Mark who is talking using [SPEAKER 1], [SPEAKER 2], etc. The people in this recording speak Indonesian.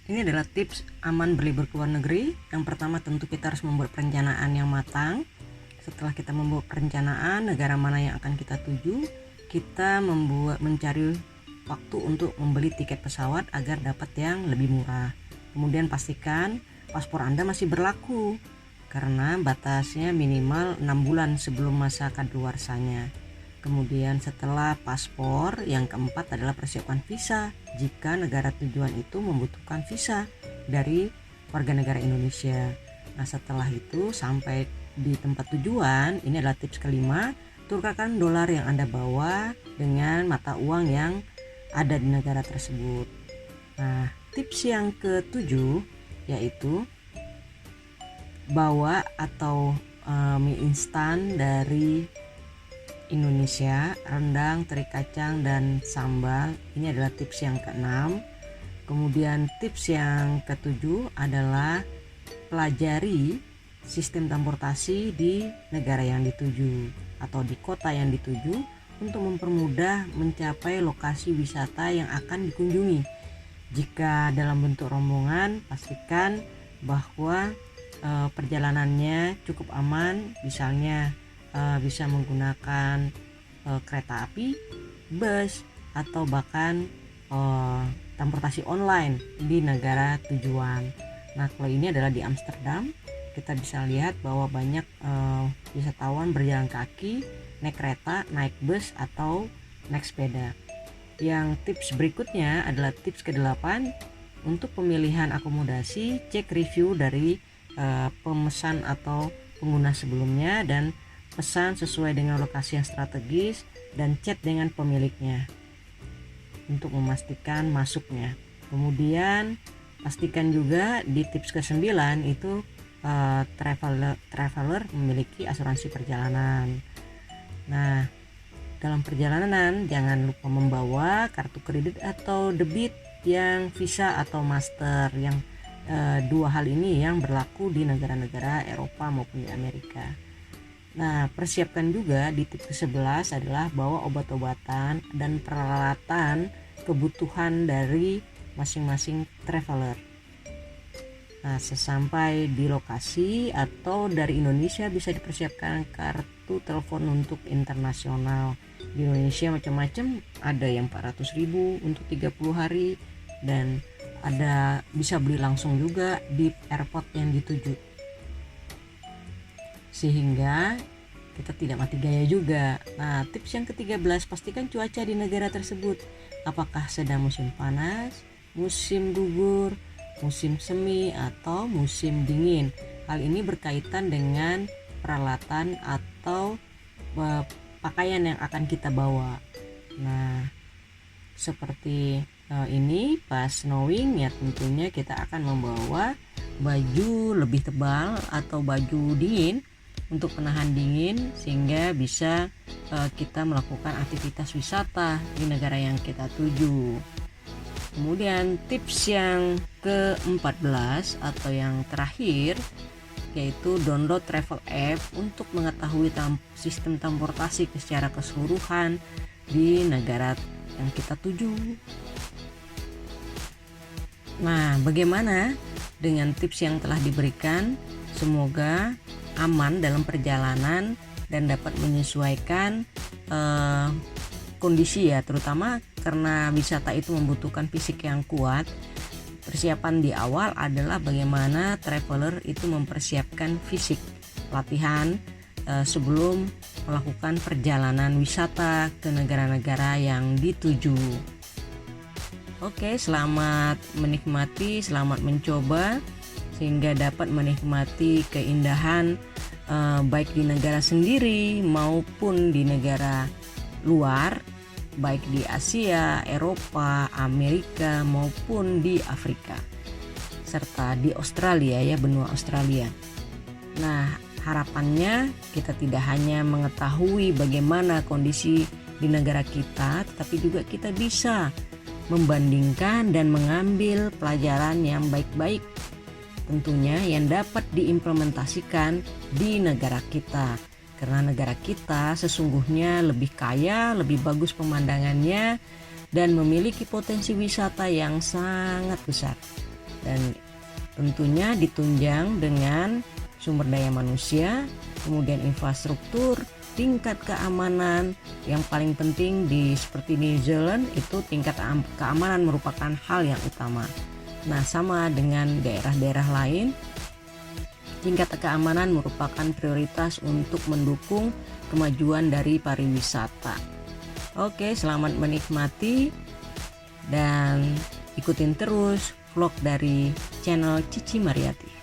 [SPEAKER 1] Ini adalah tips aman berlibur ke luar negeri. Yang pertama tentu kita harus membuat perencanaan yang matang. Setelah kita membuat perencanaan negara mana yang akan kita tuju, kita mencari waktu untuk membeli tiket pesawat agar dapat yang lebih murah. Kemudian pastikan paspor Anda masih berlaku karena batasnya minimal 6 bulan sebelum masa kadaluarsanya. Kemudian setelah paspor, yang keempat adalah persiapkan visa jika negara tujuan itu membutuhkan visa dari warga negara Indonesia. Nah, setelah itu sampai di tempat tujuan, ini adalah tips kelima, tukarkan dolar yang Anda bawa dengan mata uang yang ada di negara tersebut. Nah, tips yang ketujuh yaitu bawa atau mie instan dari Indonesia, rendang, teri kacang, dan sambal. Ini adalah tips yang keenam. Kemudian tips yang ketujuh adalah pelajari sistem transportasi di negara yang dituju atau di kota yang dituju untuk mempermudah mencapai lokasi wisata yang akan dikunjungi. Jika dalam bentuk rombongan, pastikan bahwa perjalanannya cukup aman, misalnya bisa menggunakan kereta api, bus, atau bahkan transportasi online di negara tujuan. Nah, kalau ini adalah di Amsterdam, kita bisa lihat bahwa banyak wisatawan berjalan kaki, naik kereta, naik bus, atau naik sepeda. Yang tips berikutnya adalah tips ke-8 untuk pemilihan akomodasi, cek review dari pemesan atau pengguna sebelumnya dan pesan sesuai dengan lokasi yang strategis dan chat dengan pemiliknya untuk memastikan masuknya. Kemudian pastikan juga di tips ke-9 itu traveler memiliki asuransi perjalanan. Nah, dalam perjalanan jangan lupa membawa kartu kredit atau debit yang Visa atau Master, yang dua hal ini yang berlaku di negara-negara Eropa maupun di Amerika. Nah, persiapkan juga di tips ke-11 adalah bawa obat-obatan dan peralatan kebutuhan dari masing-masing traveler. Nah, sesampai di lokasi atau dari Indonesia bisa dipersiapkan kartu telepon untuk internasional. Di Indonesia macam-macam, ada yang 400.000 untuk 30 hari dan ada bisa beli langsung juga di airport yang dituju. Sehingga kita tidak mati gaya juga. Nah, tips yang ke-13, pastikan cuaca di negara tersebut. Apakah sedang musim panas, musim gugur, musim semi, atau musim dingin. Hal ini berkaitan dengan peralatan atau pakaian yang akan kita bawa. Nah, seperti ini pas snowing ya tentunya kita akan membawa baju lebih tebal atau baju dingin untuk menahan dingin sehingga bisa kita melakukan aktivitas wisata di negara yang kita tuju. Kemudian tips yang ke-14 atau yang terakhir yaitu download travel app untuk mengetahui sistem transportasi secara keseluruhan di negara yang kita tuju. Nah, bagaimana dengan tips yang telah diberikan? Semoga aman dalam perjalanan dan dapat menyesuaikan kondisi ya, terutama karena wisata itu membutuhkan fisik yang kuat. Persiapan di awal adalah bagaimana traveler itu mempersiapkan fisik, latihan sebelum melakukan perjalanan wisata ke negara-negara yang dituju. Oke, selamat menikmati, selamat mencoba sehingga dapat menikmati keindahan baik di negara sendiri maupun di negara luar, baik di Asia, Eropa, Amerika maupun di Afrika, serta di Australia ya, benua Australia. Nah, harapannya kita tidak hanya mengetahui bagaimana kondisi di negara kita, tetapi juga kita bisa membandingkan dan mengambil pelajaran yang baik-baik tentunya yang dapat diimplementasikan di negara kita. Karena negara kita sesungguhnya lebih kaya, lebih bagus pemandangannya, dan memiliki potensi wisata yang sangat besar. dan tentunya ditunjang dengan sumber daya manusia, kemudian infrastruktur, tingkat keamanan. Yang paling penting seperti New Zealand itu tingkat keamanan merupakan hal yang utama. Nah, sama dengan daerah-daerah lain, tingkat keamanan merupakan prioritas untuk mendukung kemajuan dari pariwisata. Oke, selamat menikmati dan ikutin terus vlog dari channel Cici Mariati.